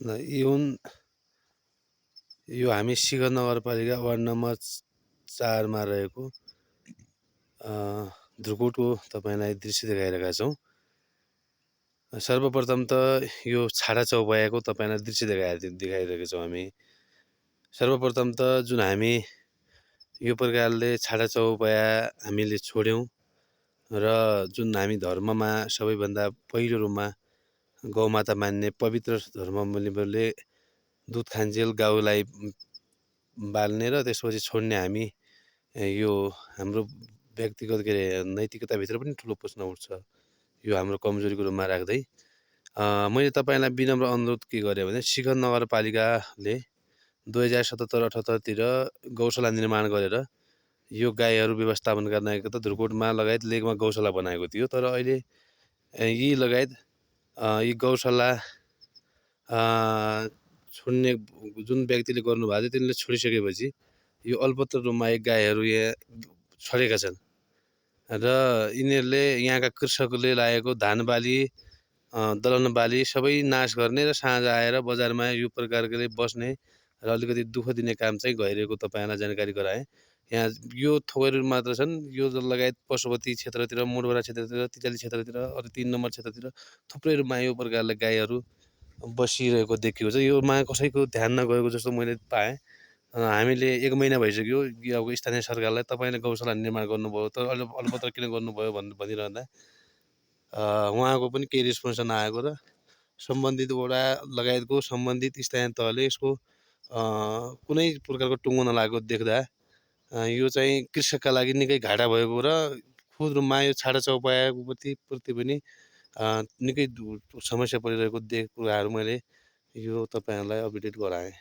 यी हुन् यो हामी शिखर नगरपालिका वार्ड नम्बर 4 मा रहेको ध्रुकुटको तपाईँलाई दृश्य देखाइरहेका छौँ। सर्वप्रथम त यो छाडा चौपायाको तपाईँलाई दृश्य देखाइरहेका छौँ हामी। सर्वप्रथम त जुन हामी यो प्रकारले छाडा चौपाया हामीले छोड्यौँ र जुन हामी धर्ममा सबैभन्दा पहिलो रूपमा गौमाता मान्ने पवित्र धर्मावलम्बीहरूले दुध खान्जेल गाउलाई बाल्ने र त्यसपछि छोड्ने हामी यो हाम्रो व्यक्तिगत के अरे नैतिकताभित्र पनि ठुलो प्रश्न उठ्छ। यो हाम्रो कमजोरीको रूपमा राख्दै मैले तपाईँलाई विनम्र अनुरोध के गरेँ भने शिखर नगरपालिकाले 2077-78 गौशाला निर्माण गरेर यो गाईहरू व्यवस्थापन गर्नको त ध्रुकोटमा लगायत लेकमा गौशाला बनाएको थियो। तर अहिले यी लगायत यी गौशाला छोड्ने जुन व्यक्तिले गर्नुभएको थियो तिनले छोडिसकेपछि यो अल्पत्र रूपमा एक गाईहरू यहाँ छरेका छन् र यिनीहरूले यहाँका कृषकले लागेको धान बाली दलहन बाली सबै नाश गर्ने र साँझ आएर बजारमा यो प्रकारले बस्ने र अलिकति दुःख दिने काम चाहिँ गरिरहेको तपाईँलाई जानकारी गराएँ। यहाँ यो थोरहरू मात्र छन्, यो लगायत पशुपति क्षेत्रतिर, मोडबरा क्षेत्रतिर, तिचाली क्षेत्रतिर, अरू 3 नम्बर क्षेत्रतिर थुप्रै रूपमा यो प्रकारले गाईहरू बसिरहेको देखिएको छ। योमा कसैको ध्यान नगएको जस्तो मैले पाएँ। हामीले 1 महिना भइसक्यो अब स्थानीय सरकारलाई तपाईँले गौशाला निर्माण गर्नुभयो तर अलपत्र किन गर्नुभयो भनिरहँदा उहाँको पनि केही रेस्पोन्स नआएको र सम्बन्धित वडा लगायतको सम्बन्धित स्थानीय तहले यसको कुनै प्रकारको टुङ्गो नलागेको देख्दा यो चाहिँ कृषकका लागि निकै घाटा भएको र खुद रूपमा यो छाडा चौपायाको प्रति पनि निकै समस्या परिरहेको कुराहरू मैले यो तपाईँहरूलाई अपडेट गराएँ।